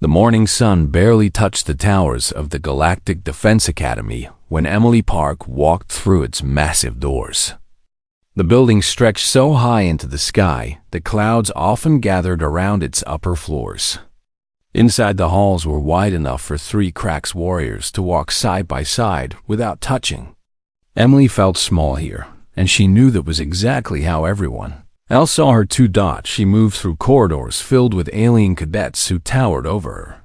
The morning sun barely touched the towers of the Galactic Defense Academy when Emily Park walked through its massive doors. The building stretched so high into the sky that clouds often gathered around its upper floors. Inside, the halls were wide enough for 3 cracks warriors to walk side by side without touching. Emily felt small here, and she knew that was exactly how everyone else saw her too. She moved through corridors filled with alien cadets who towered over her.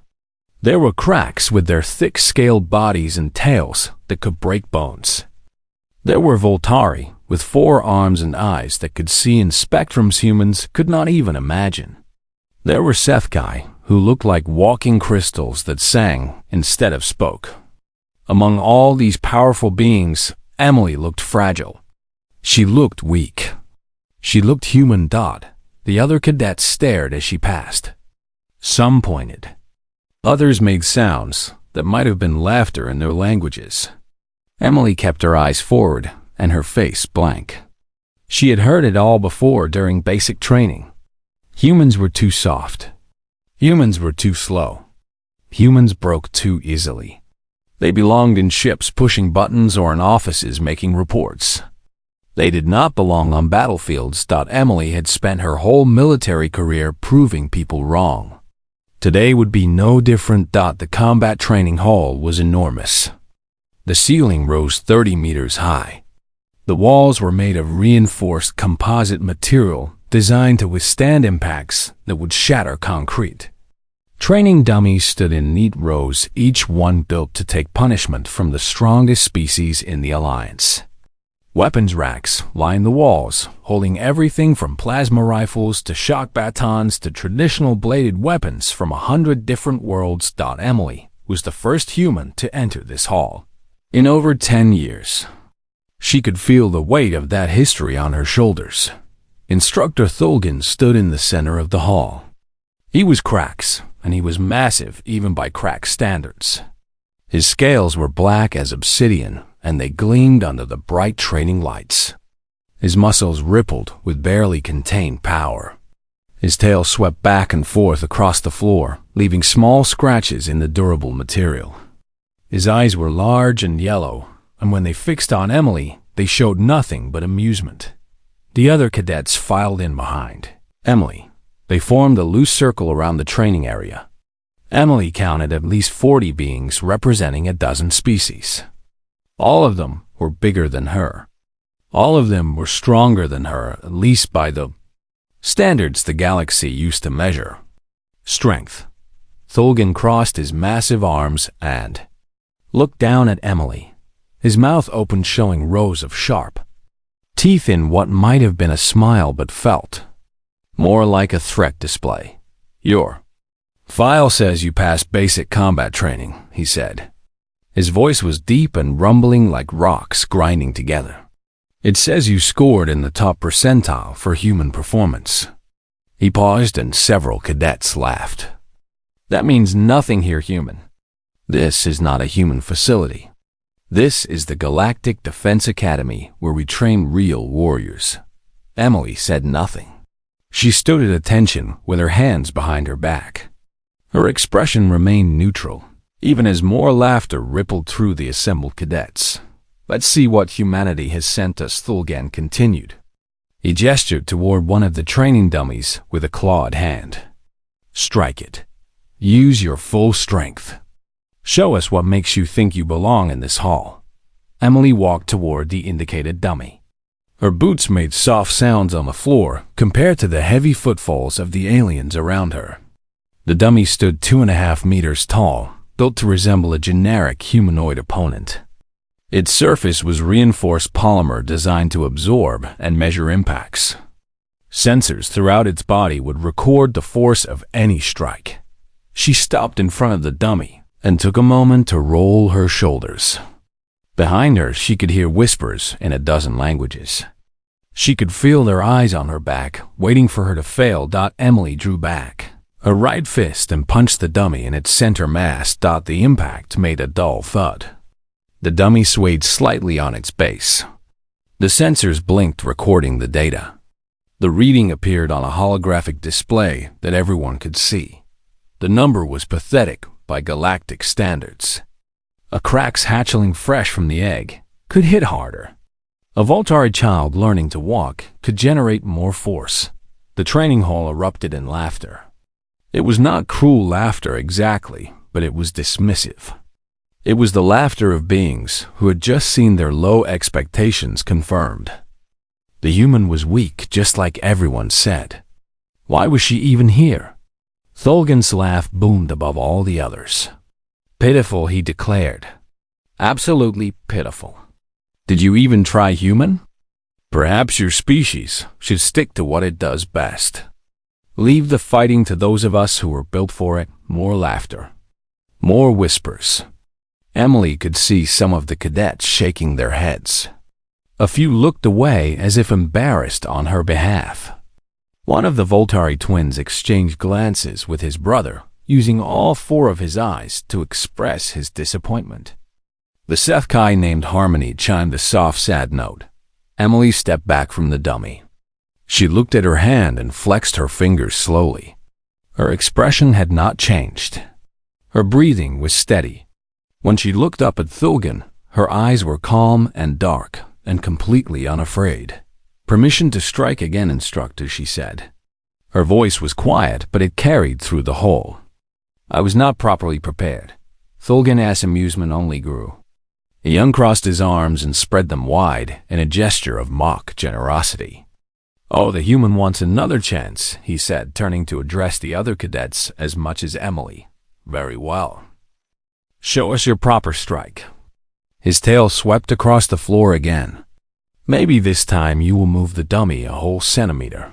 There were cracks with their thick scaled bodies and tails that could break bones. There were Voltari with 4 arms and eyes that could see in spectrums humans could not even imagine. There were Sethkai, who looked like walking crystals that sang instead of spoke. Among all these powerful beings, Emily looked fragile. She looked weak. She looked human. The other cadets stared as she passed. Some pointed. Others made sounds that might have been laughter in their languages. Emily kept her eyes forward and her face blank. She had heard it all before during basic training. Humans were too soft. Humans were too slow. Humans broke too easily. They belonged in ships pushing buttons or in offices making reports. They did not belong on battlefields. Emily had spent her whole military career proving people wrong. Today would be no different. The combat training hall was enormous. The ceiling rose 30 meters high. The walls were made of reinforced composite material designed to withstand impacts that would shatter concrete. Training dummies stood in neat rows, each one built to take punishment from the strongest species in the Alliance. Weapons racks lined the walls, holding everything from plasma rifles to shock batons to traditional bladed weapons from 100 different worlds. Emily was the first human to enter this hall in over 10 years. She could feel the weight of that history on her shoulders. Instructor Thulgan stood in the center of the hall. He was Cracks, and he was massive even by Crack standards. His scales were black as obsidian, and they gleamed under the bright training lights. His muscles rippled with barely contained power. His tail swept back and forth across the floor, leaving small scratches in the durable material. His eyes were large and yellow, and when they fixed on Emily, they showed nothing but amusement. The other cadets filed in behind Emily. They formed a loose circle around the training area. Emily counted at least 40 beings representing a dozen species. All of them were bigger than her. All of them were stronger than her, at least by the standards the galaxy used to measure strength. Thulgan crossed his massive arms and looked down at Emily. His mouth opened, showing rows of sharp teeth in what might have been a smile but felt more like a threat display. "Your file says you passed basic combat training," he said. His voice was deep and rumbling like rocks grinding together. "It says you scored in the top percentile for human performance." He paused and several cadets laughed. "That means nothing here, human. This is not a human facility. This is the Galactic Defense Academy where we train real warriors." Emily said nothing. She stood at attention with her hands behind her back. Her expression remained neutral, even as more laughter rippled through the assembled cadets. "Let's see what humanity has sent us," Thulgan continued. He gestured toward one of the training dummies with a clawed hand. "Strike it. Use your full strength. Show us what makes you think you belong in this hall." Emily walked toward the indicated dummy. Her boots made soft sounds on the floor compared to the heavy footfalls of the aliens around her. The dummy stood 2.5 meters tall, built to resemble a generic humanoid opponent. Its surface was reinforced polymer designed to absorb and measure impacts. Sensors throughout its body would record the force of any strike. She stopped in front of the dummy and took a moment to roll her shoulders. Behind her, she could hear whispers in a dozen languages. She could feel their eyes on her back, waiting for her to fail. Emily drew back her right fist and punched the dummy in its center mass. The impact made a dull thud. The dummy swayed slightly on its base. The sensors blinked, recording the data. The reading appeared on a holographic display that everyone could see. The number was pathetic by galactic standards. A Krax hatchling fresh from the egg could hit harder. A Voltari child learning to walk could generate more force. The training hall erupted in laughter. It was not cruel laughter exactly, but it was dismissive. It was the laughter of beings who had just seen their low expectations confirmed. The human was weak, just like everyone said. Why was she even here? Thulgan's laugh boomed above all the others. Pitiful, he declared. Absolutely pitiful. Did you even try human? Perhaps your species should stick to what it does best. Leave the fighting to those of us who were built for it. More laughter. More whispers. Emily could see some of the cadets shaking their heads. A few looked away as if embarrassed on her behalf. One of the Voltari twins exchanged glances with his brother, using all four of his eyes to express his disappointment. The Sethkai named Harmony chimed a soft, sad note. Emily stepped back from the dummy. She looked at her hand and flexed her fingers slowly. Her expression had not changed. Her breathing was steady. When she looked up at Thulgan, her eyes were calm and dark and completely unafraid. Permission to strike again, Instructor, she said. Her voice was quiet, but it carried through the whole. I was not properly prepared. Thulgan's amusement only grew. He uncrossed his arms and spread them wide in a gesture of mock generosity. Oh, the human wants another chance, he said, turning to address the other cadets as much as Emily. Very well. Show us your proper strike. His tail swept across the floor again. Maybe this time you will move the dummy a whole centimeter.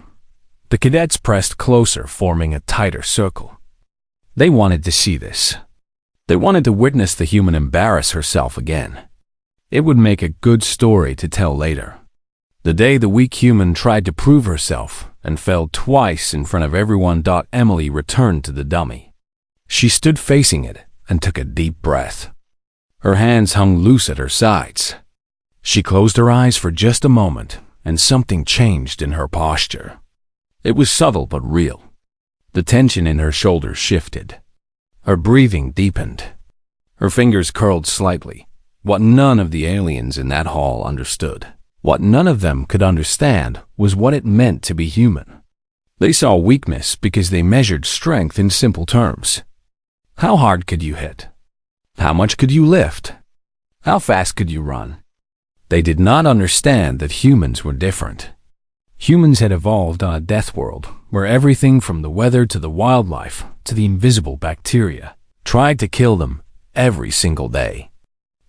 The cadets pressed closer, forming a tighter circle. They wanted to see this. They wanted to witness the human embarrass herself again. It would make a good story to tell later. The day the weak human tried to prove herself and fell twice in front of everyone. Emily returned to the dummy. She stood facing it and took a deep breath. Her hands hung loose at her sides. She closed her eyes for just a moment, and something changed in her posture. It was subtle but real. The tension in her shoulders shifted. Her breathing deepened. Her fingers curled slightly. What none of the aliens in that hall understood, what none of them could understand, was what it meant to be human. They saw weakness because they measured strength in simple terms. How hard could you hit? How much could you lift? How fast could you run? They did not understand that humans were different. Humans had evolved on a death world where everything from the weather to the wildlife to the invisible bacteria tried to kill them every single day.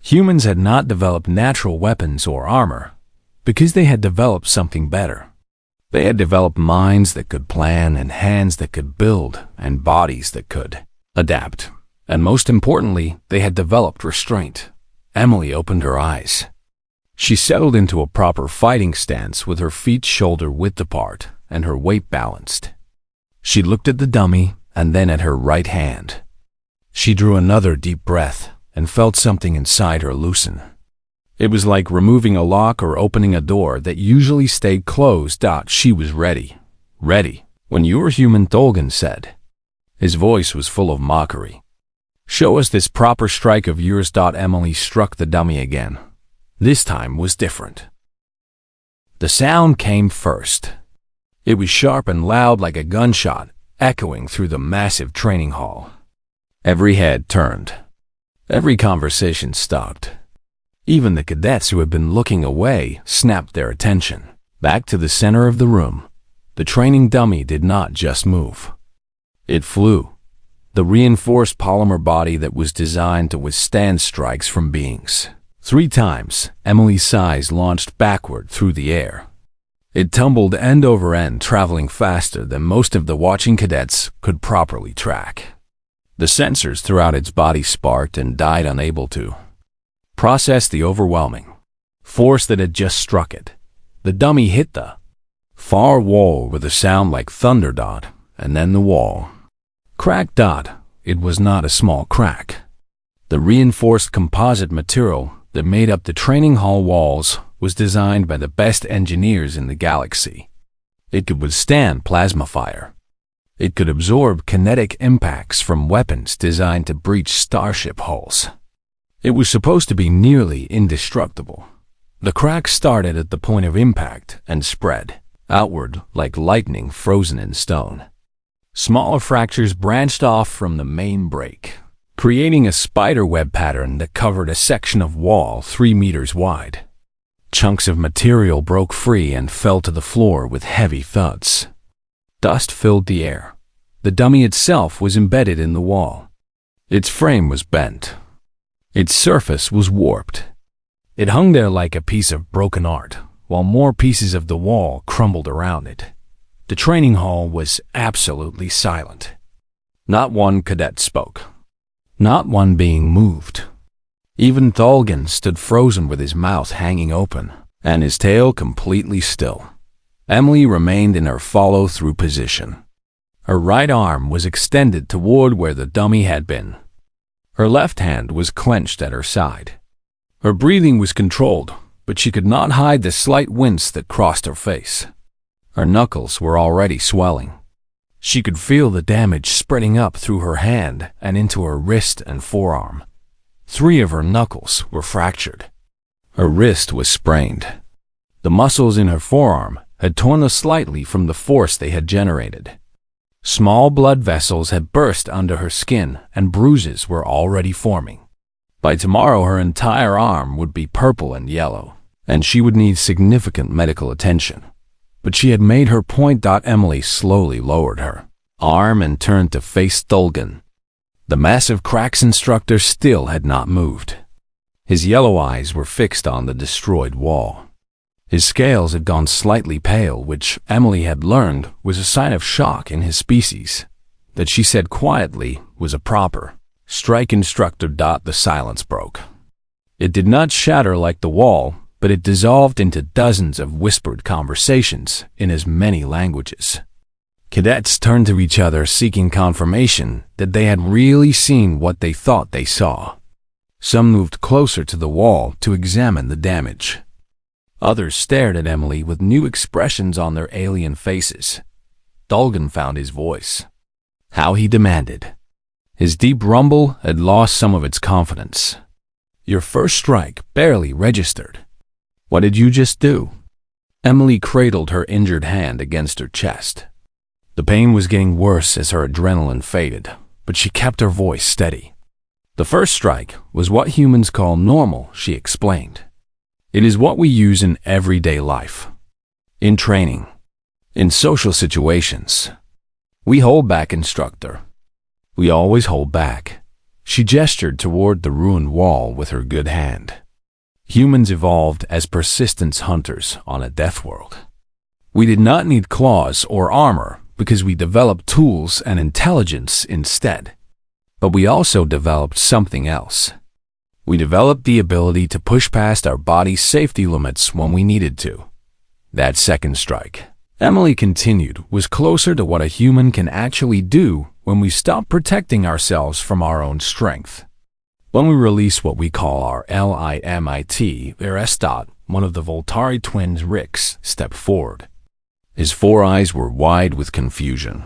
Humans had not developed natural weapons or armor because they had developed something better. They had developed minds that could plan and hands that could build and bodies that could adapt. And most importantly, they had developed restraint. Emily opened her eyes. She settled into a proper fighting stance with her feet shoulder-width apart and her weight balanced. She looked at the dummy and then at her right hand. She drew another deep breath and felt something inside her loosen. It was like removing a lock or opening a door that usually stayed closed. She was ready. Ready. When you were human, Thulgan said. His voice was full of mockery. Show us this proper strike of yours. Emily struck the dummy again. This time was different. The sound came first. It was sharp and loud like a gunshot, echoing through the massive training hall. Every head turned. Every conversation stopped. Even the cadets who had been looking away snapped their attention. Back to the center of the room, the training dummy did not just move. It flew. The reinforced polymer body that was designed to withstand strikes from beings. 3 times, Emily's size launched backward through the air. It tumbled end over end, traveling faster than most of the watching cadets could properly track. The sensors throughout its body sparked and died, unable to process the overwhelming force that had just struck it. The dummy hit the far wall with a sound like thunder. And then the wall cracked. It was not a small crack. The reinforced composite material that made up the training hall walls was designed by the best engineers in the galaxy. It could withstand plasma fire. It could absorb kinetic impacts from weapons designed to breach starship hulls. It was supposed to be nearly indestructible. The cracks started at the point of impact and spread outward like lightning frozen in stone. Smaller fractures branched off from the main break, creating a spiderweb pattern that covered a section of wall 3 meters wide. Chunks of material broke free and fell to the floor with heavy thuds. Dust filled the air. The dummy itself was embedded in the wall. Its frame was bent. Its surface was warped. It hung there like a piece of broken art, while more pieces of the wall crumbled around it. The training hall was absolutely silent. Not one cadet spoke. Not one being moved. Even Thalgan stood frozen with his mouth hanging open and his tail completely still. Emily remained in her follow-through position. Her right arm was extended toward where the dummy had been. Her left hand was clenched at her side. Her breathing was controlled, but she could not hide the slight wince that crossed her face. Her knuckles were already swelling. She could feel the damage spreading up through her hand and into her wrist and forearm. 3 of her knuckles were fractured. Her wrist was sprained. The muscles in her forearm had torn slightly from the force they had generated. Small blood vessels had burst under her skin and bruises were already forming. By tomorrow her entire arm would be purple and yellow, and she would need significant medical attention. But she had made her point. Emily slowly lowered her arm and turned to face Thalgan. The massive cracks instructor still had not moved. His yellow eyes were fixed on the destroyed wall. His scales had gone slightly pale, which Emily had learned was a sign of shock in his species. That she said quietly was a proper strike instructor. The silence broke. It did not shatter like the wall, but it dissolved into dozens of whispered conversations in as many languages. Cadets turned to each other seeking confirmation that they had really seen what they thought they saw. Some moved closer to the wall to examine the damage. Others stared at Emily with new expressions on their alien faces. Thalgan found his voice. How he demanded. His deep rumble had lost some of its confidence. Your first strike barely registered. What did you just do? Emily cradled her injured hand against her chest. The pain was getting worse as her adrenaline faded, but she kept her voice steady. The first strike was what humans call normal, she explained. It is what we use in everyday life. In training. In social situations. We hold back, instructor. We always hold back. She gestured toward the ruined wall with her good hand. Humans evolved as persistence hunters on a death world. We did not need claws or armor because we developed tools and intelligence instead. But we also developed something else. We developed the ability to push past our body's safety limits when we needed to. That second strike, Emily continued, was closer to what a human can actually do when we stop protecting ourselves from our own strength. When we release what we call our limit, Aristot, one of the Voltari twins, Rix, stepped forward. His 4 eyes were wide with confusion.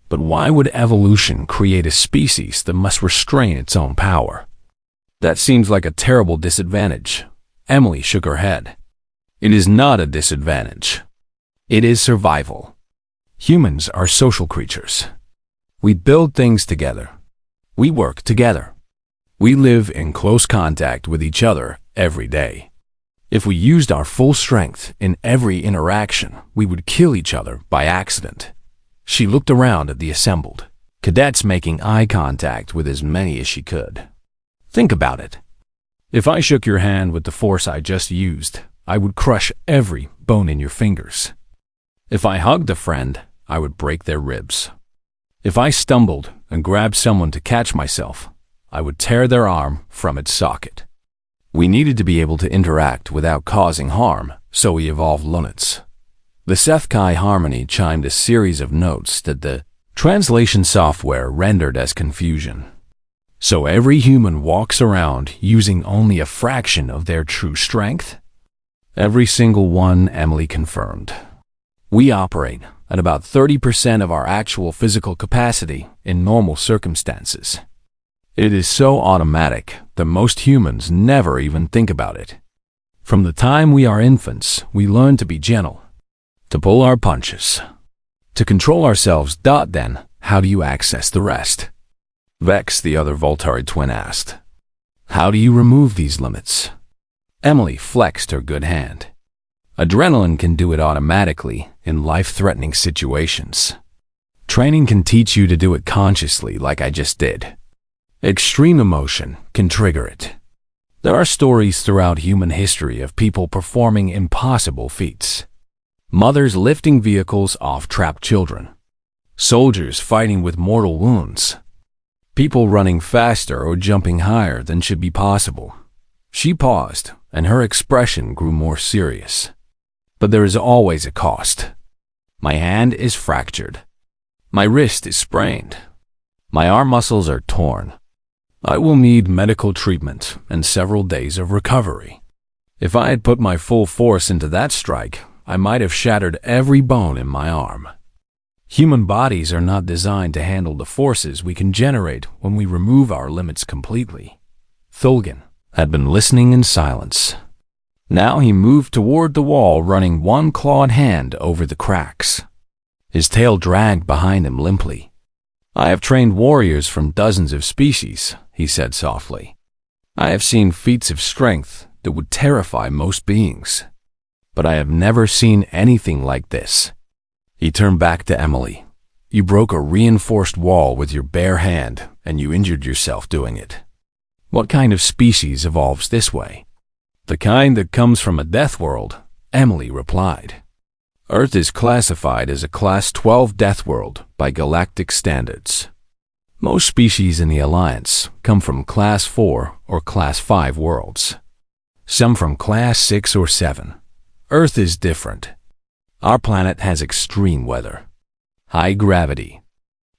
But why would evolution create a species that must restrain its own power? That seems like a terrible disadvantage. Emily shook her head. It is not a disadvantage. It is survival. Humans are social creatures. We build things together. We work together. We live in close contact with each other every day. If we used our full strength in every interaction, we would kill each other by accident. She looked around at the assembled cadets, making eye contact with as many as she could. Think about it. If I shook your hand with the force I just used, I would crush every bone in your fingers. If I hugged a friend, I would break their ribs. If I stumbled and grabbed someone to catch myself, I would tear their arm from its socket. We needed to be able to interact without causing harm, so we evolved lunets. The Sethkai harmony chimed a series of notes that the translation software rendered as confusion. So every human walks around using only a fraction of their true strength? Every single one, Emily confirmed. We operate at about 30% of our actual physical capacity in normal circumstances. It is so automatic that most humans never even think about it. From the time we are infants, we learn to be gentle, to pull our punches, to control ourselves. Then, how do you access the rest? Vex, the other Voltari twin, asked. How do you remove these limits? Emily flexed her good hand. Adrenaline can do it automatically in life-threatening situations. Training can teach you to do it consciously, like I just did. Extreme emotion can trigger it. There are stories throughout human history of people performing impossible feats. Mothers lifting vehicles off trapped children. Soldiers fighting with mortal wounds. People running faster or jumping higher than should be possible. She paused, and her expression grew more serious. But there is always a cost. My hand is fractured. My wrist is sprained. My arm muscles are torn. I will need medical treatment and several days of recovery. If I had put my full force into that strike, I might have shattered every bone in my arm. Human bodies are not designed to handle the forces we can generate when we remove our limits completely. Thulgan had been listening in silence. Now he moved toward the wall, running one clawed hand over the cracks. His tail dragged behind him limply. I have trained warriors from dozens of species, he said softly. I have seen feats of strength that would terrify most beings. But I have never seen anything like this. He turned back to Emily. You broke a reinforced wall with your bare hand, and you injured yourself doing it. What kind of species evolves this way? The kind that comes from a death world, Emily replied. Earth is classified as a Class 12 death world by galactic standards. Most species in the Alliance come from Class 4 or Class 5 worlds. Some from Class 6 or 7. Earth is different. Our planet has extreme weather, high gravity,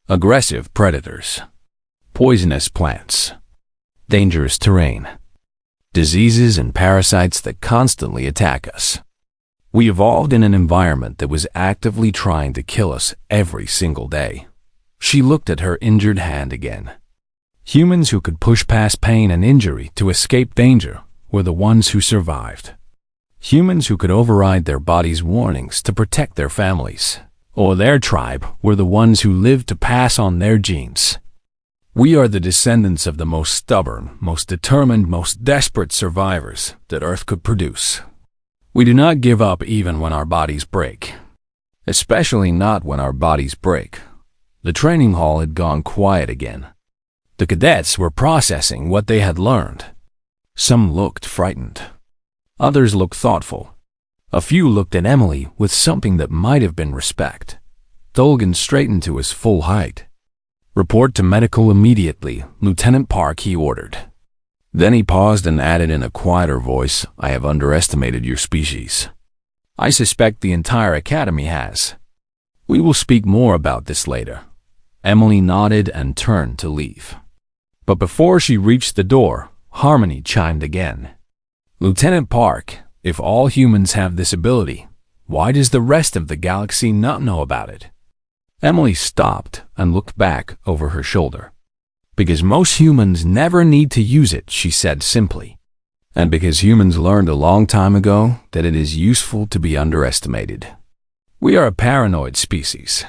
aggressive predators, poisonous plants, dangerous terrain, diseases and parasites that constantly attack us. We evolved in an environment that was actively trying to kill us every single day. She looked at her injured hand again. Humans who could push past pain and injury to escape danger were the ones who survived. Humans who could override their body's warnings to protect their families or their tribe were the ones who lived to pass on their genes. We are the descendants of the most stubborn, most determined, most desperate survivors that Earth could produce. We do not give up even when our bodies break. Especially not when our bodies break. The training hall had gone quiet again. The cadets were processing what they had learned. Some looked frightened. Others looked thoughtful. A few looked at Emily with something that might have been respect. Thulgan straightened to his full height. Report to medical immediately, Lieutenant Park, he ordered. Then he paused and added in a quieter voice, I have underestimated your species. I suspect the entire Academy has. We will speak more about this later. Emily nodded and turned to leave. But before she reached the door, Harmony chimed again. Lieutenant Park, if all humans have this ability, why does the rest of the galaxy not know about it? Emily stopped and looked back over her shoulder. Because most humans never need to use it, she said simply. And because humans learned a long time ago that it is useful to be underestimated. We are a paranoid species.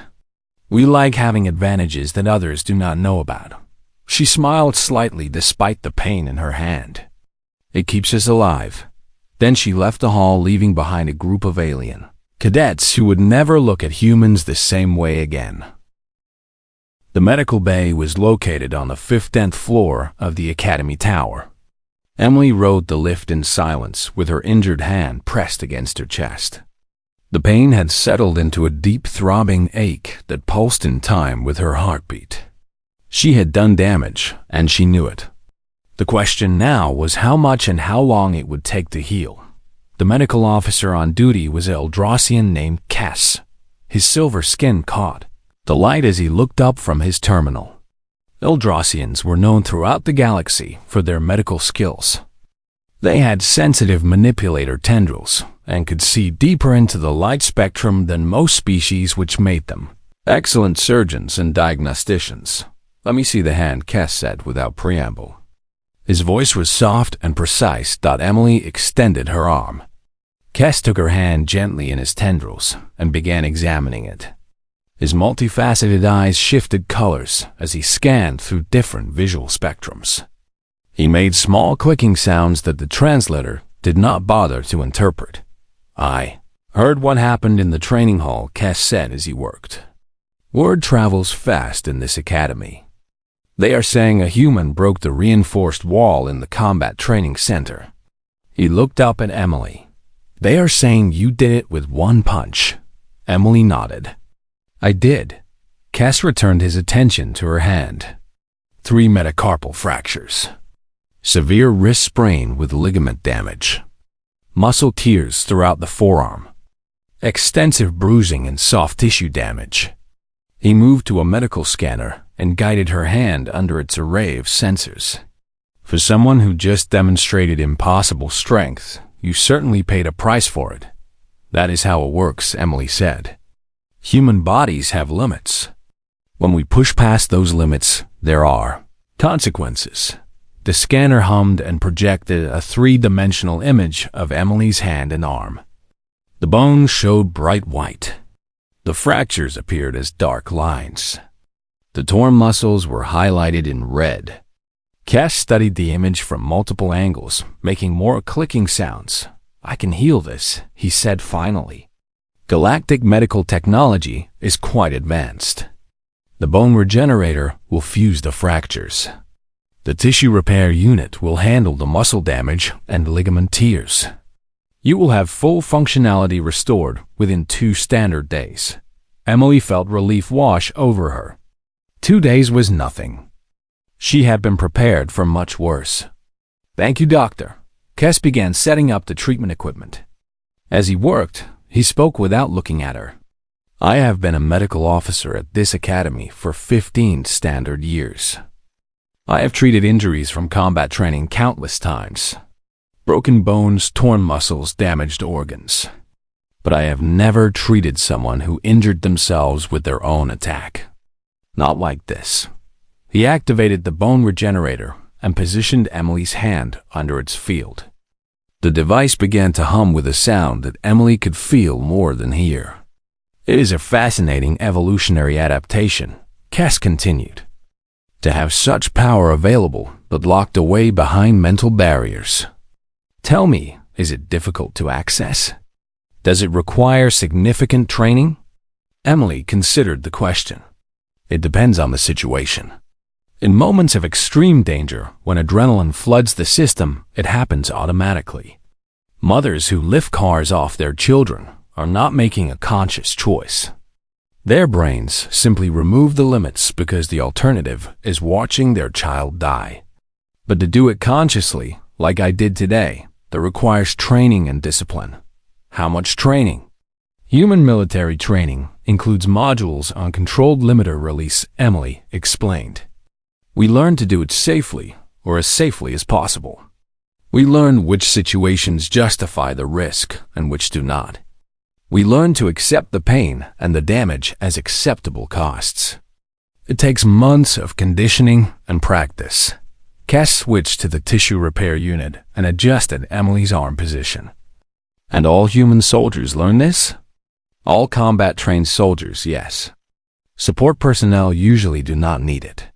We like having advantages that others do not know about. She smiled slightly despite the pain in her hand. It keeps us alive. Then she left the hall, leaving behind a group of alien cadets who would never look at humans the same way again. The medical bay was located on the 15th floor of the Academy Tower. Emily rode the lift in silence with her injured hand pressed against her chest. The pain had settled into a deep throbbing ache that pulsed in time with her heartbeat. She had done damage, and she knew it. The question now was how much and how long it would take to heal. The medical officer on duty was an Eldrasian named Cass. His silver skin caught the light as he looked up from his terminal. Eldrasians were known throughout the galaxy for their medical skills. They had sensitive manipulator tendrils and could see deeper into the light spectrum than most species, which made them excellent surgeons and diagnosticians. "Let me see the hand," Kes said without preamble. His voice was soft and precise. Emily extended her arm. Kes took her hand gently in his tendrils and began examining it. His multifaceted eyes shifted colors as he scanned through different visual spectrums. He made small clicking sounds that the translator did not bother to interpret. "I heard what happened in the training hall," Kes said as he worked. "Word travels fast in this academy. They are saying a human broke the reinforced wall in the combat training center." He looked up at Emily. "They are saying you did it with one punch." Emily nodded. "I did." Kes returned his attention to her hand. 3 metacarpal fractures. Severe wrist sprain with ligament damage. Muscle tears throughout the forearm. Extensive bruising and soft tissue damage. He moved to a medical scanner and guided her hand under its array of sensors. "For someone who just demonstrated impossible strength, you certainly paid a price for it." "That is how it works," Emily said. "Human bodies have limits. When we push past those limits, there are consequences." The scanner hummed and projected a 3-dimensional image of Emily's hand and arm. The bones showed bright white. The fractures appeared as dark lines. The torn muscles were highlighted in red. Kes studied the image from multiple angles, making more clicking sounds. "I can heal this," he said finally. "Galactic medical technology is quite advanced. The bone regenerator will fuse the fractures. The tissue repair unit will handle the muscle damage and ligament tears. You will have full functionality restored within 2 standard days." Emily felt relief wash over her. 2 days was nothing. She had been prepared for much worse. "Thank you, doctor." Kes began setting up the treatment equipment. As he worked, he spoke without looking at her. "I have been a medical officer at this academy for 15 standard years. I have treated injuries from combat training countless times. Broken bones, torn muscles, damaged organs. But I have never treated someone who injured themselves with their own attack. Not like this." He activated the bone regenerator and positioned Emily's hand under its field. The device began to hum with a sound that Emily could feel more than hear. "It is a fascinating evolutionary adaptation," Kes continued. "To have such power available but locked away behind mental barriers. Tell me, is it difficult to access? Does it require significant training?" Emily considered the question. "It depends on the situation. In moments of extreme danger, when adrenaline floods the system, it happens automatically. Mothers who lift cars off their children are not making a conscious choice. Their brains simply remove the limits because the alternative is watching their child die. But to do it consciously, like I did today, that requires training and discipline." "How much training?" "Human military training includes modules on controlled limiter release," Emily explained. "We learn to do it safely, or as safely as possible. We learn which situations justify the risk and which do not. We learn to accept the pain and the damage as acceptable costs. It takes months of conditioning and practice." Kes switched to the tissue repair unit and adjusted Emily's arm position. "And all human soldiers learn this?" "All combat-trained soldiers, yes. Support personnel usually do not need it.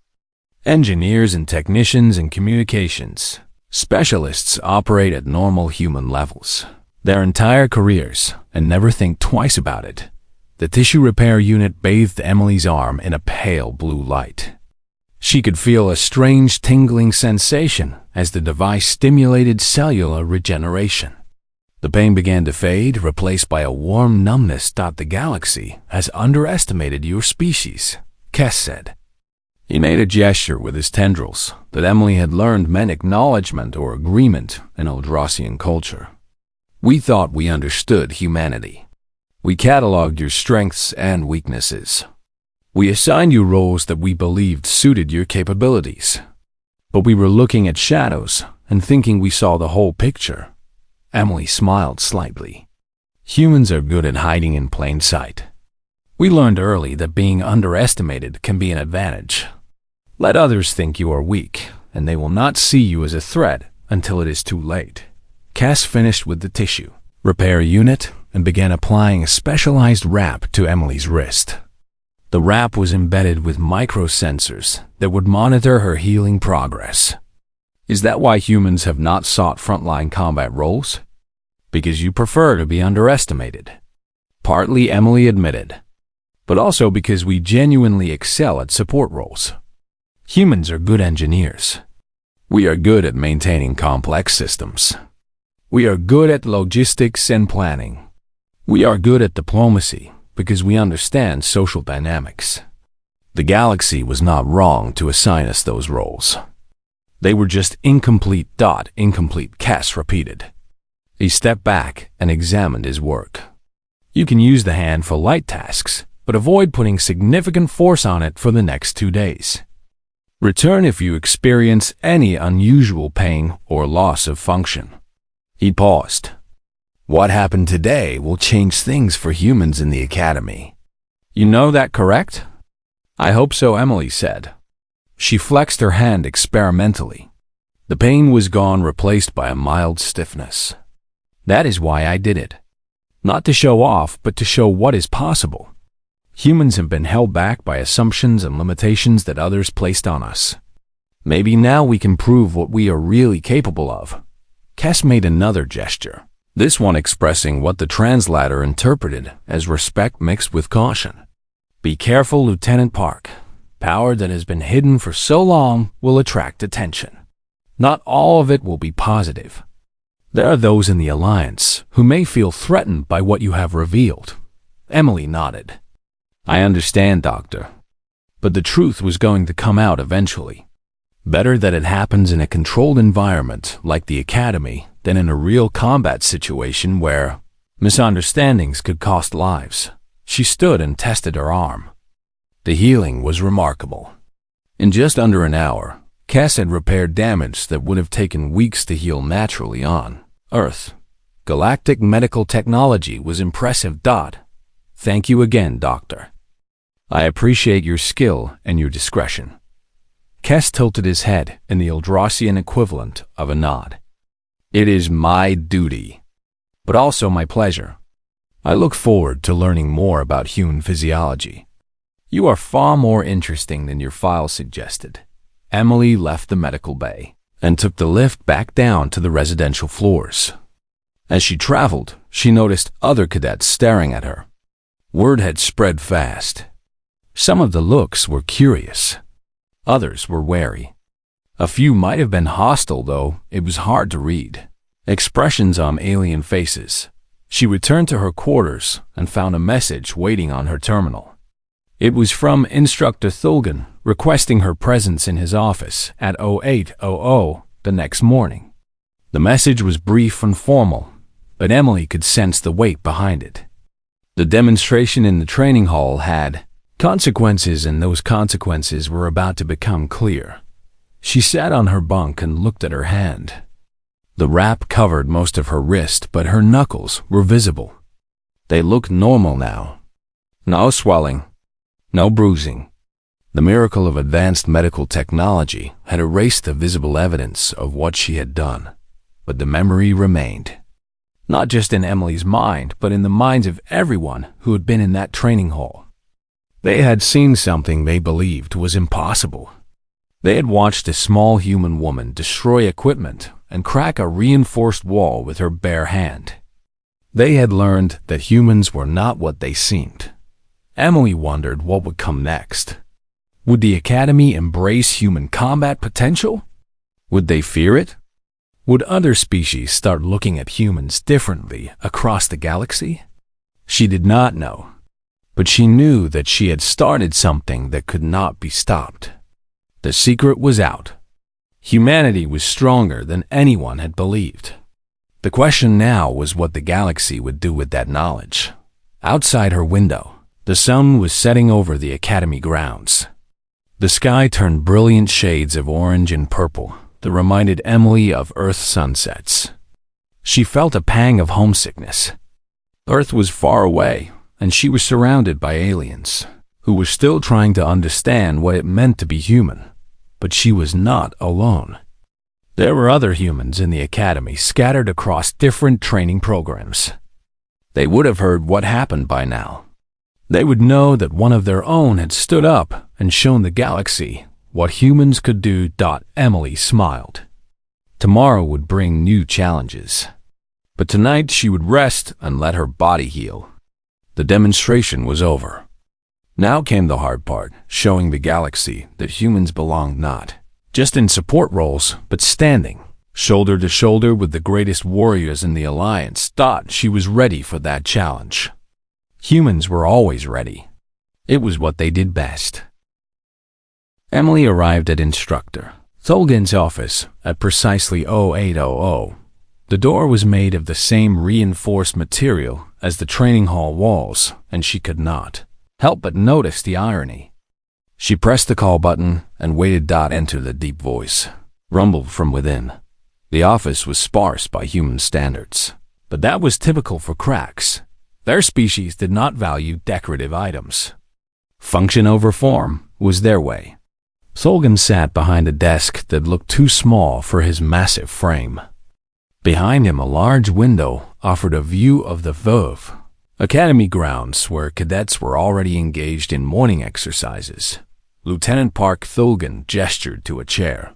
Engineers and technicians and communications specialists operate at normal human levels their entire careers and never think twice about it." The tissue repair unit bathed Emily's arm in a pale blue light. She could feel a strange tingling sensation as the device stimulated cellular regeneration. The pain began to fade, replaced by a warm numbness. "The galaxy has underestimated your species," Kes said. He made a gesture with his tendrils that Emily had learned meant acknowledgement or agreement in Eldrassian culture. "We thought we understood humanity. We cataloged your strengths and weaknesses. We assigned you roles that we believed suited your capabilities. But we were looking at shadows and thinking we saw the whole picture." Emily smiled slightly. Humans are good at hiding in plain sight. We learned early that being underestimated can be an advantage. Let others think you are weak, and they will not see you as a threat until it is too late. Cass finished with the tissue, repair unit, and began applying a specialized wrap to Emily's wrist. The wrap was embedded with microsensors that would monitor her healing progress. Is that why humans have not sought frontline combat roles? Because you prefer to be underestimated. Partly, Emily admitted, but also because we genuinely excel at support roles. Humans are good engineers. We are good at maintaining complex systems. We are good at logistics and planning. We are good at diplomacy because we understand social dynamics. The galaxy was not wrong to assign us those roles. They were just incomplete. Incomplete, Cass repeated. He stepped back and examined his work. You can use the hand for light tasks, but avoid putting significant force on it for the next 2 days. Return if you experience any unusual pain or loss of function. He paused. What happened today will change things for humans in the Academy. You know that, correct? I hope so, Emily said. She flexed her hand experimentally. The pain was gone, replaced by a mild stiffness. That is why I did it. Not to show off, but to show what is possible. Humans have been held back by assumptions and limitations that others placed on us. Maybe now we can prove what we are really capable of. Cass made another gesture, this one expressing what the translator interpreted as respect mixed with caution. Be careful, Lieutenant Park. Power that has been hidden for so long will attract attention. Not all of it will be positive. There are those in the Alliance who may feel threatened by what you have revealed. Emily nodded. I understand, Doctor. But the truth was going to come out eventually. Better that it happens in a controlled environment like the Academy than in a real combat situation where misunderstandings could cost lives. She stood and tested her arm. The healing was remarkable. In just under an hour, Cass had repaired damage that would have taken weeks to heal naturally on Earth. Galactic medical technology was impressive. Thank you again, Doctor. I appreciate your skill and your discretion. Cass tilted his head in the Eldrasian equivalent of a nod. It is my duty, but also my pleasure. I look forward to learning more about human physiology. You are far more interesting than your file suggested. Emily left the medical bay and took the lift back down to the residential floors. As she traveled, she noticed other cadets staring at her. Word had spread fast. Some of the looks were curious. Others were wary. A few might have been hostile, though it was hard to read. Expressions on alien faces. She returned to her quarters and found a message waiting on her terminal. It was from Instructor Thulgan, requesting her presence in his office at 0800 the next morning. The message was brief and formal, but Emily could sense the weight behind it. The demonstration in the training hall had consequences, and those consequences were about to become clear. She sat on her bunk and looked at her hand. The wrap covered most of her wrist, but her knuckles were visible. They looked normal now. No swelling. No bruising. The miracle of advanced medical technology had erased the visible evidence of what she had done, but the memory remained. Not just in Emily's mind, but in the minds of everyone who had been in that training hall. They had seen something they believed was impossible. They had watched a small human woman destroy equipment and crack a reinforced wall with her bare hand. They had learned that humans were not what they seemed. Emily wondered what would come next. Would the Academy embrace human combat potential? Would they fear it? Would other species start looking at humans differently across the galaxy? She did not know, but she knew that she had started something that could not be stopped. The secret was out. Humanity was stronger than anyone had believed. The question now was what the galaxy would do with that knowledge. Outside her window, the sun was setting over the Academy grounds. The sky turned brilliant shades of orange and purple that reminded Emily of Earth sunsets. She felt a pang of homesickness. Earth was far away, and she was surrounded by aliens, who were still trying to understand what it meant to be human. But she was not alone. There were other humans in the academy scattered across different training programs. They would have heard what happened by now. They would know that one of their own had stood up and shown the galaxy what humans could do. Emily smiled. Tomorrow would bring new challenges. But tonight she would rest and let her body heal. The demonstration was over. Now came the hard part, showing the galaxy that humans belonged not just in support roles, but standing shoulder to shoulder with the greatest warriors in the Alliance. She was ready for that challenge. Humans were always ready. It was what they did best. Emily arrived at Instructor Thulgin's office at precisely 0800. The door was made of the same reinforced material as the training hall walls, and she could not help but notice the irony. She pressed the call button and waited. Enter the deep voice rumbled from within. The office was sparse by human standards, but that was typical for cracks. Their species did not value decorative items. Function over form was their way. Thulgin sat behind a desk that looked too small for his massive frame. Behind him, a large window offered a view of the Verve Academy grounds, where cadets were already engaged in morning exercises. Lieutenant Park Thulgin gestured to a chair.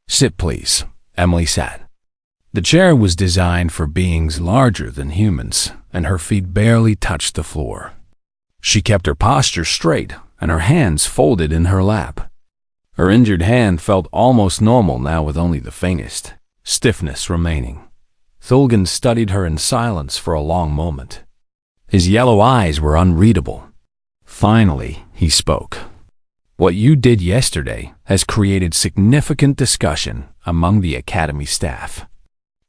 "Sit, please." Emily sat. The chair was designed for beings larger than humans, and her feet barely touched the floor. She kept her posture straight, and her hands folded in her lap. Her injured hand felt almost normal now, with only the faintest stiffness remaining. Thulgin studied her in silence for a long moment. His yellow eyes were unreadable. Finally, he spoke. "What you did yesterday has created significant discussion among the Academy staff.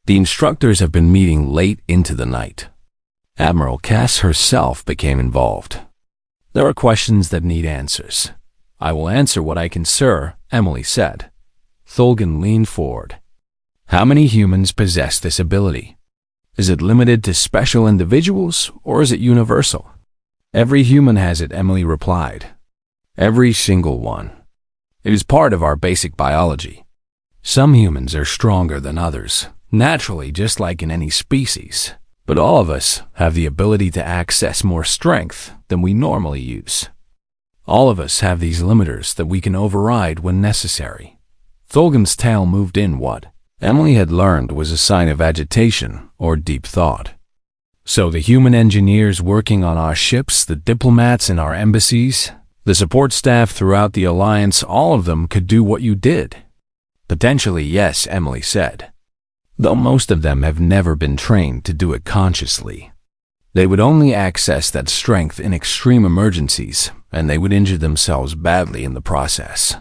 The instructors have been meeting late into the night. Admiral Cass herself became involved. There are questions that need answers. I will answer what I can, sir," Emily said. Thulgin leaned forward. "How many humans possess this ability? Is it limited to special individuals, or is it universal?" "Every human has it," Emily replied. "Every single one. It is part of our basic biology. Some humans are stronger than others, naturally, just like in any species. But all of us have the ability to access more strength than we normally use. All of us have these limiters that we can override when necessary." Thulgin's tail moved in what Emily had learned was a sign of agitation or deep thought. "So the human engineers working on our ships, the diplomats in our embassies, the support staff throughout the Alliance, all of them could do what you did?" "Potentially, yes," Emily said. "Though most of them have never been trained to do it consciously. They would only access that strength in extreme emergencies, and they would injure themselves badly in the process.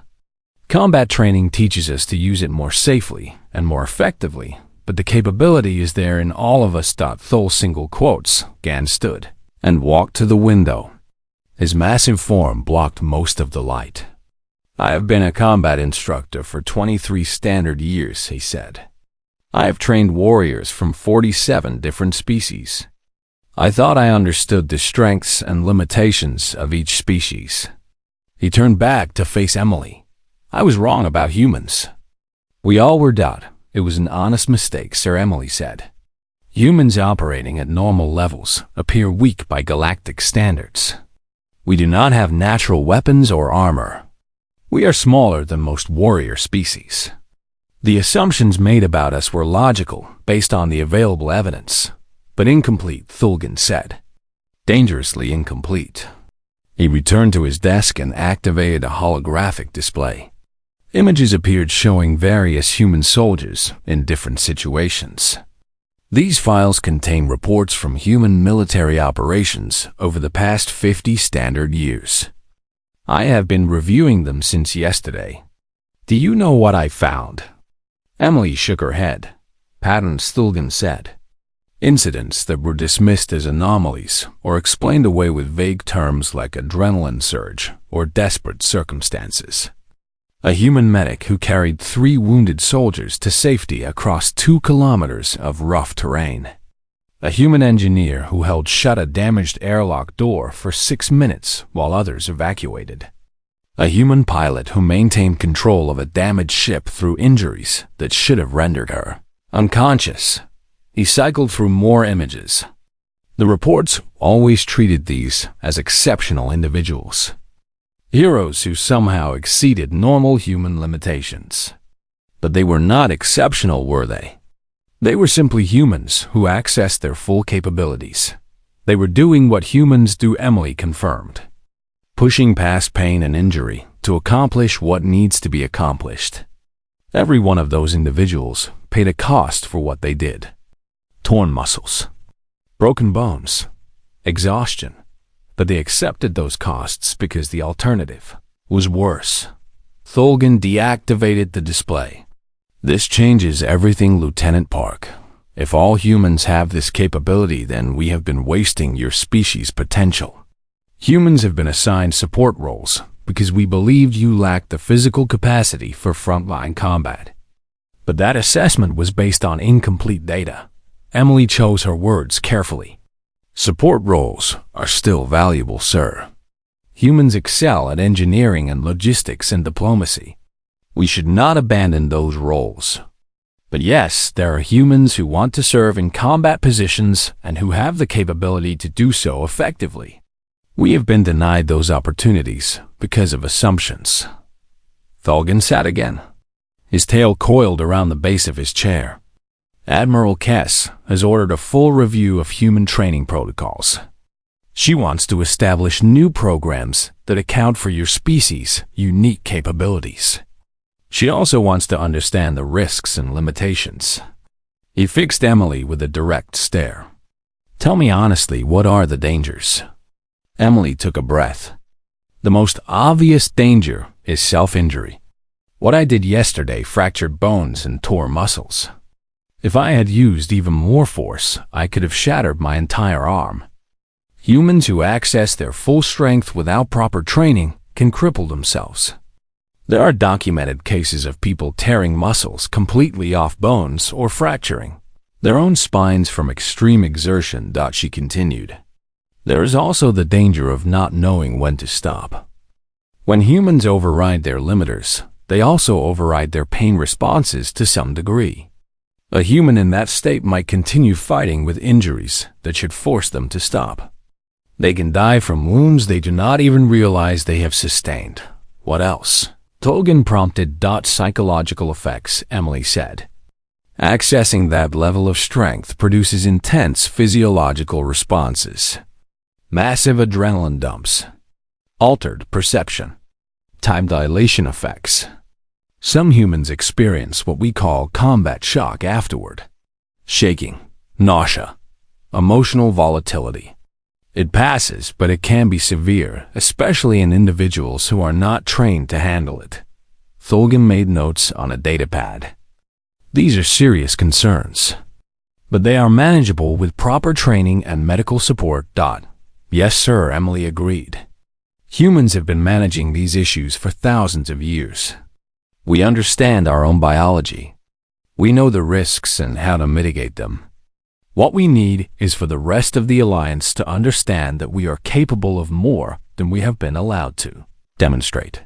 Combat training teaches us to use it more safely and more effectively, but the capability is there in all of us." Thul single quotes. Gan stood and walked to the window. His massive form blocked most of the light. "I have been a combat instructor for 23 standard years," he said. "I have trained warriors from 47 different species. I thought I understood the strengths and limitations of each species." He turned back to face Emily. "I was wrong about humans." "We all were. It was an honest mistake, sir," Emily said. "Humans operating at normal levels appear weak by galactic standards. We do not have natural weapons or armor. We are smaller than most warrior species. The assumptions made about us were logical, based on the available evidence, but incomplete," Thulgin said. "Dangerously incomplete." He returned to his desk and activated a holographic display. Images appeared showing various human soldiers in different situations. These files contain reports from human military operations over the past 50 standard years. I have been reviewing them since yesterday. Do you know what I found?" Emily shook her head. "Patterns," Thulgin said. "Incidents that were dismissed as anomalies or explained away with vague terms like adrenaline surge or desperate circumstances. A human medic who carried 3 wounded soldiers to safety across 2 kilometers of rough terrain. a human engineer who held shut a damaged airlock door for 6 minutes while others evacuated, a human pilot who maintained control of a damaged ship through injuries that should have rendered her unconscious. He cycled through more images. The reports always treated these as exceptional individuals, heroes who somehow exceeded normal human limitations. But they were not exceptional, were they? They were simply humans who accessed their full capabilities. They were doing what humans do, Emily confirmed, pushing past pain and injury to accomplish what needs to be accomplished. Every one of those individuals paid a cost for what they did. Torn muscles, broken bones, exhaustion, but they accepted those costs because the alternative was worse. Thulgan deactivated the display. This changes everything, Lieutenant Park. If all humans have this capability, then we have been wasting your species' potential. Humans have been assigned support roles because we believed you lacked the physical capacity for frontline combat. But that assessment was based on incomplete data. Emily chose her words carefully. Support roles are still valuable, sir. Humans excel at engineering and logistics and diplomacy. We should not abandon those roles. But yes, there are humans who want to serve in combat positions and who have the capability to do so effectively. We have been denied those opportunities because of assumptions. Thulgan sat again. His tail coiled around the base of his chair. Admiral Kess has ordered a full review of human training protocols. She wants to establish new programs that account for your species' unique capabilities. She also wants to understand the risks and limitations. He fixed Emily with a direct stare. Tell me honestly, what are the dangers? Emily took a breath. The most obvious danger is self-injury. What I did yesterday fractured bones and tore muscles. If I had used even more force, I could have shattered my entire arm. Humans who access their full strength without proper training can cripple themselves. There are documented cases of people tearing muscles completely off bones or fracturing their own spines from extreme exertion. She continued. There is also the danger of not knowing when to stop. When humans override their limiters, they also override their pain responses to some degree. A human in that state might continue fighting with injuries that should force them to stop. They can die from wounds they do not even realize they have sustained. What else? Thulgan prompted. Psychological effects, Emily said. Accessing that level of strength produces intense physiological responses. Massive adrenaline dumps. Altered perception. Time dilation effects. Some humans experience what we call combat shock afterward. Shaking, nausea, emotional volatility. It passes, but it can be severe, especially in individuals who are not trained to handle it. Thulgan made notes on a datapad. These are serious concerns, but they are manageable with proper training and medical support. Yes, sir, Emily agreed. Humans have been managing these issues for thousands of years. We understand our own biology. We know the risks and how to mitigate them. What we need is for the rest of the Alliance to understand that we are capable of more than we have been allowed to demonstrate.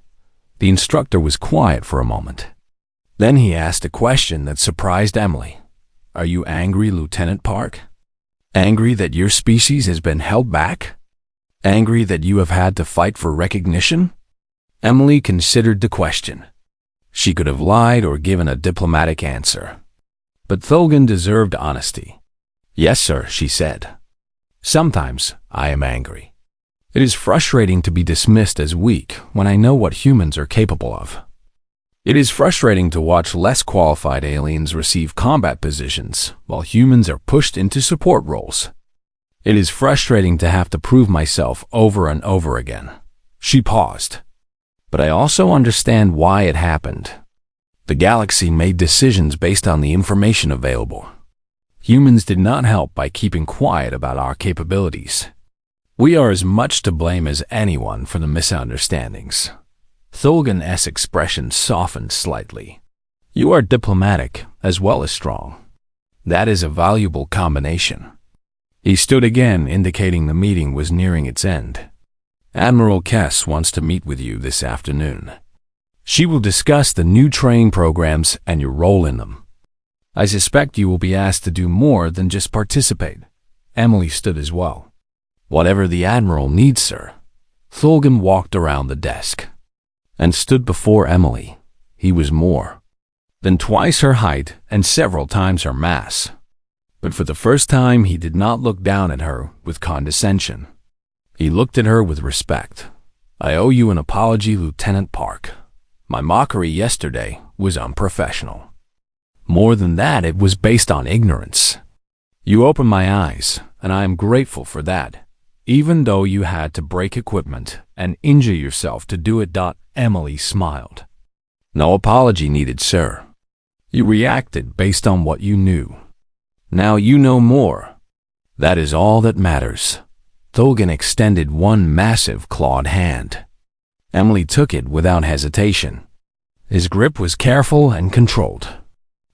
The instructor was quiet for a moment. Then he asked a question that surprised Emily. Are you angry, Lieutenant Park? Angry that your species has been held back? Angry that you have had to fight for recognition? Emily considered the question. She could have lied or given a diplomatic answer. But Thulgan deserved honesty. Yes, sir, she said. Sometimes I am angry. It is frustrating to be dismissed as weak when I know what humans are capable of. It is frustrating to watch less qualified aliens receive combat positions while humans are pushed into support roles. It is frustrating to have to prove myself over and over again. She paused. But I also understand why it happened. The galaxy made decisions based on the information available. Humans did not help by keeping quiet about our capabilities. We are as much to blame as anyone for the misunderstandings. Thulgan's expression softened slightly. You are diplomatic as well as strong. That is a valuable combination. He stood again, indicating the meeting was nearing its end. Admiral Kess wants to meet with you this afternoon. She will discuss the new training programs and your role in them. I suspect you will be asked to do more than just participate. Emily stood as well. Whatever the Admiral needs, sir. Thulgan walked around the desk and stood before Emily. He was more than twice her height and several times her mass. But for the first time, he did not look down at her with condescension. He looked at her with respect. I owe you an apology, Lieutenant Park. My mockery yesterday was unprofessional. More than that, it was based on ignorance. You opened my eyes, and I am grateful for that, even though you had to break equipment and injure yourself to do it. Emily smiled. No apology needed, sir. You reacted based on what you knew. Now you know more. That is all that matters. Thulgan extended one massive clawed hand. Emily took it without hesitation. His grip was careful and controlled.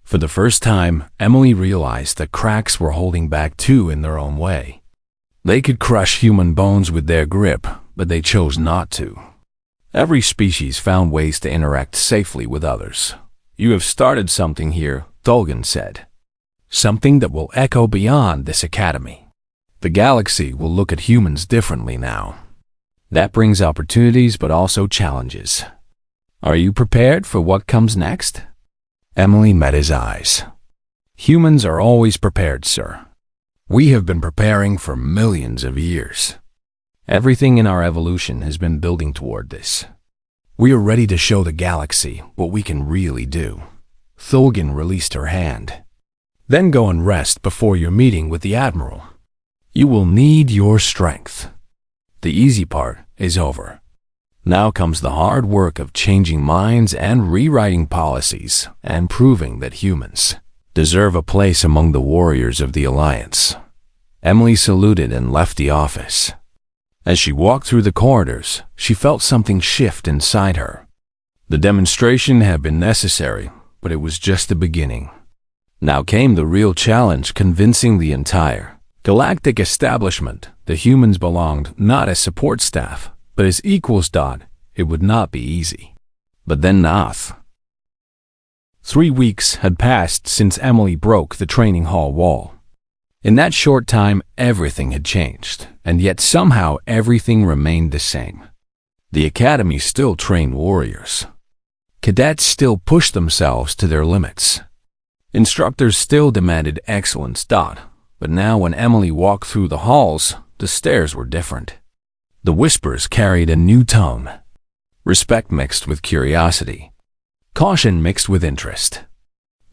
For the first time, Emily realized that cracks were holding back two in their own way. They could crush human bones with their grip, but they chose not to. Every species found ways to interact safely with others. You have started something here, Thulgan said. Something that will echo beyond this academy. The galaxy will look at humans differently now. That brings opportunities but also challenges. Are you prepared for what comes next? Emily met his eyes. Humans are always prepared, sir. We have been preparing for millions of years. Everything in our evolution has been building toward this. We are ready to show the galaxy what we can really do. Thulgan released her hand. Then go and rest before your meeting with the Admiral. You will need your strength. The easy part is over. Now comes the hard work of changing minds and rewriting policies and proving that humans deserve a place among the warriors of the Alliance. Emily saluted and left the office. As she walked through the corridors, she felt something shift inside her. The demonstration had been necessary, but it was just the beginning. Now came the real challenge, convincing the entire galactic establishment that humans belonged not as support staff, but as equals. It would not be easy. But then Nath. 3 weeks had passed since Emily broke the training hall wall. In that short time, everything had changed, and yet somehow everything remained the same. The academy still trained warriors. Cadets still pushed themselves to their limits. Instructors still demanded excellence. But now when Emily walked through the halls, the stares were different. The whispers carried a new tone. Respect mixed with curiosity. Caution mixed with interest.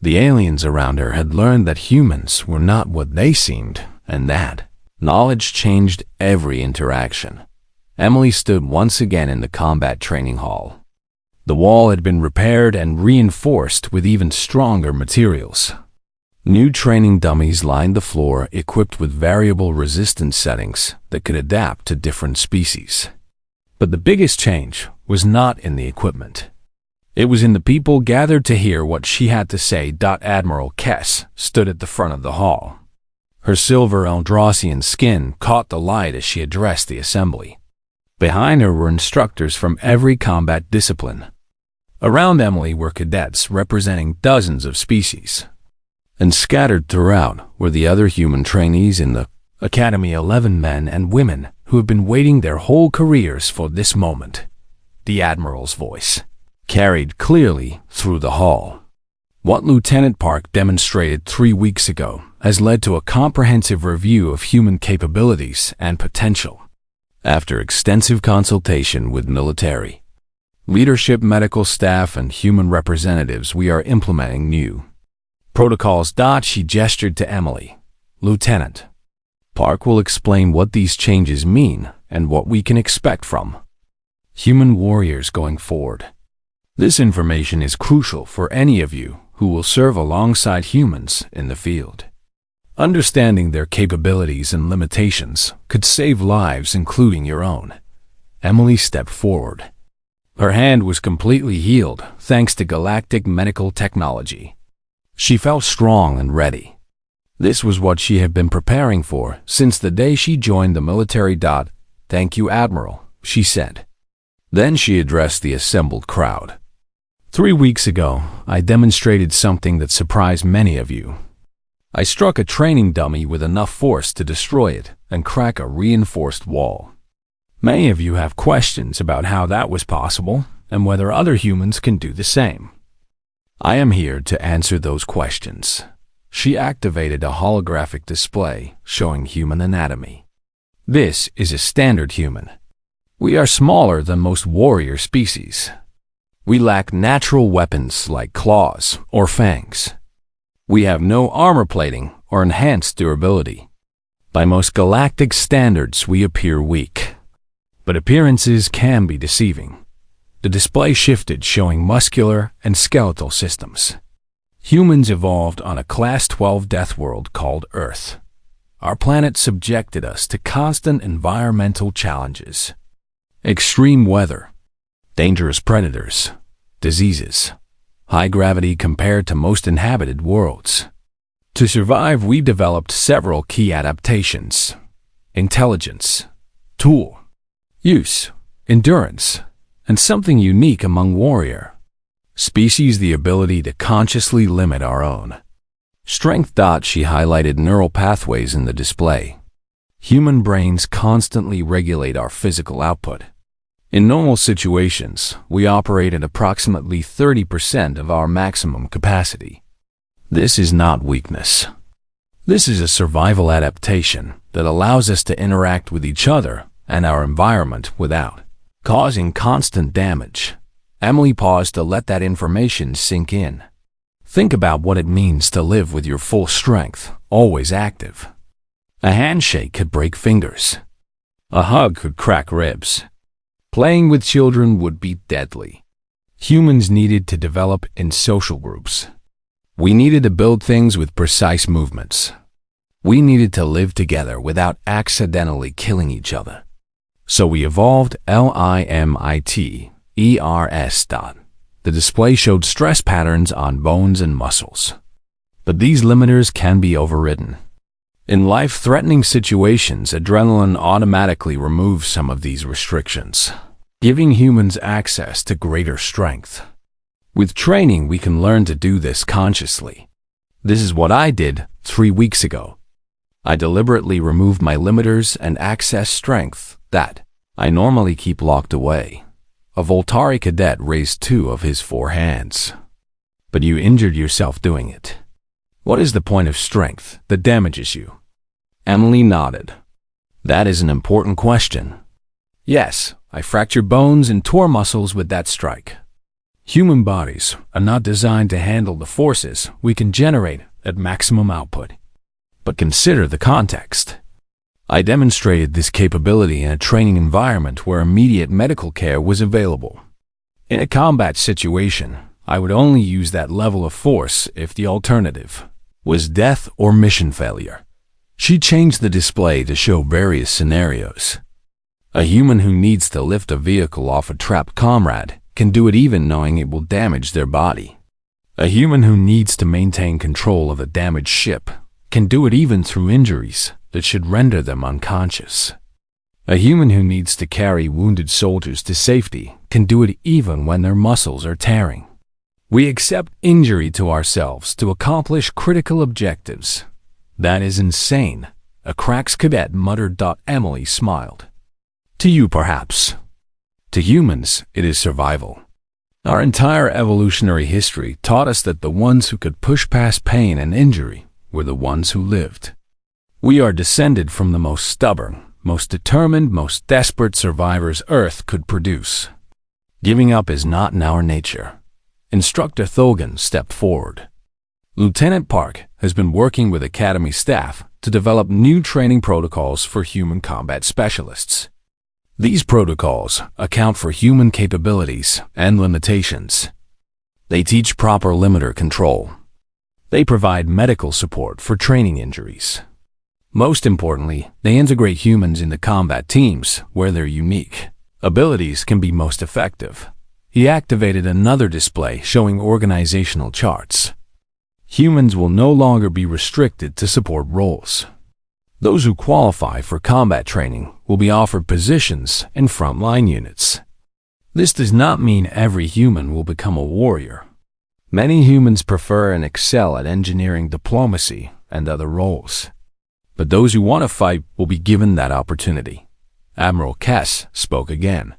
The aliens around her had learned that humans were not what they seemed, and that knowledge changed every interaction. Emily stood once again in the combat training hall. The wall had been repaired and reinforced with even stronger materials. New training dummies lined the floor, equipped with variable resistance settings that could adapt to different species. But the biggest change was not in the equipment. It was in the people gathered to hear what she had to say. Admiral Kess stood at the front of the hall. Her silver Eldrasian skin caught the light as she addressed the assembly. Behind her were instructors from every combat discipline. Around Emily were cadets representing dozens of species. And scattered throughout were the other human trainees in the academy, 11 men and women who have been waiting their whole careers for this moment. The Admiral's voice carried clearly through the hall. What Lieutenant Park demonstrated 3 weeks ago has led to a comprehensive review of human capabilities and potential. After extensive consultation with military, leadership, medical staff, and human representatives, we are implementing new protocols. She gestured to Emily. Lieutenant Park will explain what these changes mean and what we can expect from human warriors going forward. This information is crucial for any of you who will serve alongside humans in the field. Understanding their capabilities and limitations could save lives, including your own. Emily stepped forward. Her hand was completely healed thanks to galactic medical technology. She felt strong and ready. This was what she had been preparing for since the day she joined the military. "Thank you, Admiral," she said. Then she addressed the assembled crowd. 3 weeks ago, I demonstrated something that surprised many of you. I struck a training dummy with enough force to destroy it and crack a reinforced wall. Many of you have questions about how that was possible and whether other humans can do the same. I am here to answer those questions. She activated a holographic display showing human anatomy. This is a standard human. We are smaller than most warrior species. We lack natural weapons like claws or fangs. We have no armor plating or enhanced durability. By most galactic standards, we appear weak. But appearances can be deceiving. The display shifted, showing muscular and skeletal systems. Humans evolved on a Class 12 death world called Earth. Our planet subjected us to constant environmental challenges. Extreme weather, dangerous predators, diseases, high gravity compared to most inhabited worlds. To survive, we developed several key adaptations: intelligence, tool, use, endurance, and something unique among warrior species, the ability to consciously limit our own strength. She highlighted neural pathways in the display. Human brains constantly regulate our physical output. In normal situations, we operate at approximately 30% of our maximum capacity. This is not weakness. This is a survival adaptation that allows us to interact with each other and our environment without causing constant damage. Emily paused to let that information sink in. Think about what it means to live with your full strength, always active. A handshake could break fingers. A hug could crack ribs. Playing with children would be deadly. Humans needed to develop in social groups. We needed to build things with precise movements. We needed to live together without accidentally killing each other. So we evolved limiters. The display showed stress patterns on bones and muscles. But these limiters can be overridden. In life-threatening situations, adrenaline automatically removes some of these restrictions, giving humans access to greater strength. With training, we can learn to do this consciously. This is what I did 3 weeks ago. I deliberately removed my limiters and accessed strength that I normally keep locked away. A Voltari cadet raised 2 of his 4 hands. But you injured yourself doing it. What is the point of strength that damages you? Emily nodded. That is an important question. Yes, I fractured bones and tore muscles with that strike. Human bodies are not designed to handle the forces we can generate at maximum output. But consider the context. I demonstrated this capability in a training environment where immediate medical care was available. In a combat situation, I would only use that level of force if the alternative was death or mission failure. She changed the display to show various scenarios. A human who needs to lift a vehicle off a trapped comrade can do it even knowing it will damage their body. A human who needs to maintain control of a damaged ship can do it even through injuries that should render them unconscious. A human who needs to carry wounded soldiers to safety can do it even when their muscles are tearing. We accept injury to ourselves to accomplish critical objectives. That is insane, a cracks cadet muttered. Emily smiled. To you, perhaps. To humans, it is survival. Our entire evolutionary history taught us that the ones who could push past pain and injury were the ones who lived. We are descended from the most stubborn, most determined, most desperate survivors Earth could produce. Giving up is not in our nature. Instructor Thogan stepped forward. Lieutenant Park has been working with Academy staff to develop new training protocols for human combat specialists. These protocols account for human capabilities and limitations. They teach proper limiter control. They provide medical support for training injuries. Most importantly, they integrate humans into combat teams where their unique abilities can be most effective. He activated another display showing organizational charts. Humans will no longer be restricted to support roles. Those who qualify for combat training will be offered positions in frontline units. This does not mean every human will become a warrior. Many humans prefer and excel at engineering, diplomacy, and other roles. But those who want to fight will be given that opportunity. Admiral Kess spoke again.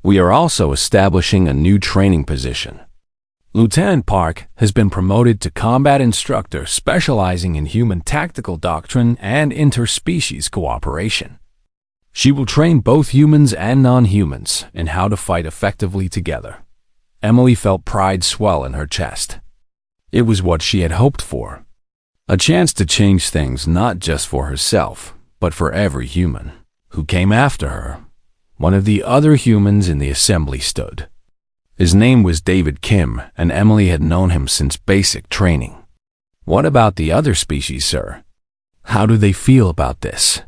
We are also establishing a new training position. Lieutenant Park has been promoted to combat instructor specializing in human tactical doctrine and interspecies cooperation. She will train both humans and non-humans in how to fight effectively together. Emily felt pride swell in her chest. It was what she had hoped for. A chance to change things not just for herself, but for every human who came after her. One of the other humans in the assembly stood. His name was David Kim, and Emily had known him since basic training. What about the other species, sir? How do they feel about this?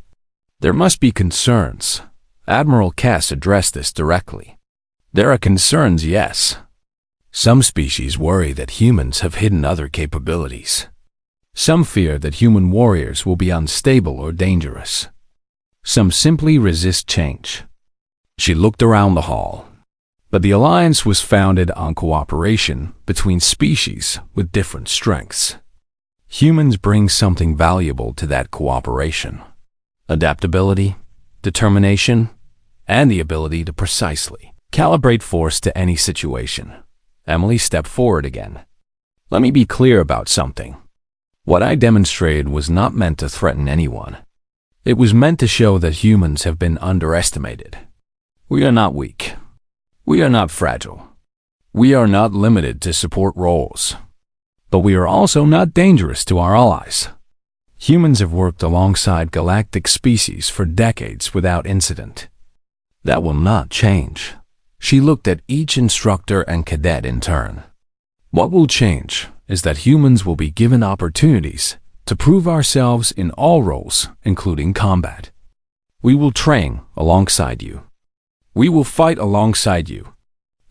There must be concerns. Admiral Cass addressed this directly. There are concerns, yes. Some species worry that humans have hidden other capabilities. Some fear that human warriors will be unstable or dangerous. Some simply resist change. She looked around the hall. But the alliance was founded on cooperation between species with different strengths. Humans bring something valuable to that cooperation: adaptability, determination, and the ability to precisely calibrate force to any situation. Emily stepped forward again. Let me be clear about something. What I demonstrated was not meant to threaten anyone. It was meant to show that humans have been underestimated. We are not weak. We are not fragile. We are not limited to support roles. But we are also not dangerous to our allies. Humans have worked alongside galactic species for decades without incident. That will not change. She looked at each instructor and cadet in turn. What will change is that humans will be given opportunities to prove ourselves in all roles, including combat. We will train alongside you. We will fight alongside you.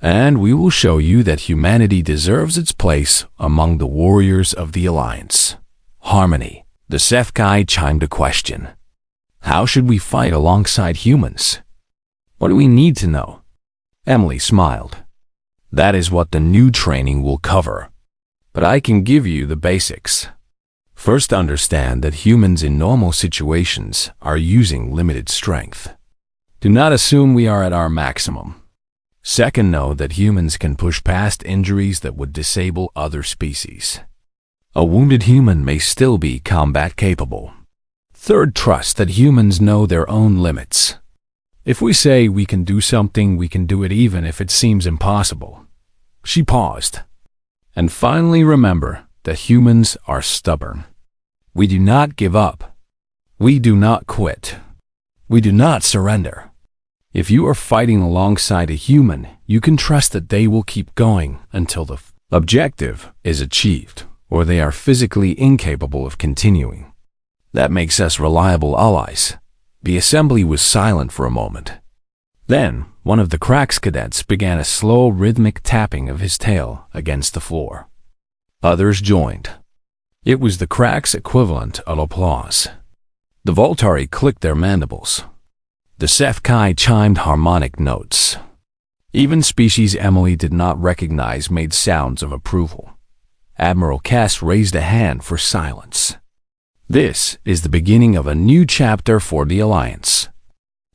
And we will show you that humanity deserves its place among the warriors of the Alliance. Harmony. The Sefkai chimed a question. How should we fight alongside humans? What do we need to know? Emily smiled. That is what the new training will cover. But I can give you the basics. First, understand that humans in normal situations are using limited strength. Do not assume we are at our maximum. Second, know that humans can push past injuries that would disable other species. A wounded human may still be combat capable. Third, trust that humans know their own limits. If we say we can do something, we can do it even if it seems impossible. She paused. And finally, remember that humans are stubborn. We do not give up. We do not quit. We do not surrender. If you are fighting alongside a human, you can trust that they will keep going until the objective is achieved, or they are physically incapable of continuing. That makes us reliable allies. The assembly was silent for a moment. Then, one of the Cracks cadets began a slow, rhythmic tapping of his tail against the floor. Others joined. It was the Cracks' equivalent of applause. The Voltari clicked their mandibles. The Sefkai chimed harmonic notes. Even species Emily did not recognize made sounds of approval. Admiral Cass raised a hand for silence. This is the beginning of a new chapter for the Alliance.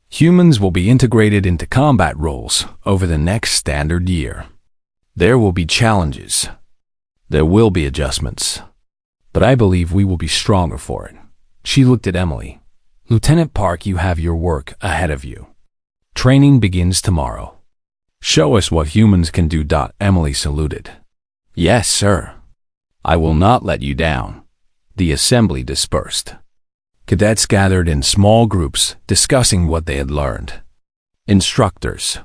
Humans will be integrated into combat roles over the next standard year. There will be challenges. There will be adjustments. But I believe we will be stronger for it. She looked at Emily. Lieutenant Park, you have your work ahead of you. Training begins tomorrow. Show us what humans can do. Emily saluted. Yes, sir. I will not let you down. The assembly dispersed. Cadets gathered in small groups, discussing what they had learned. Instructors,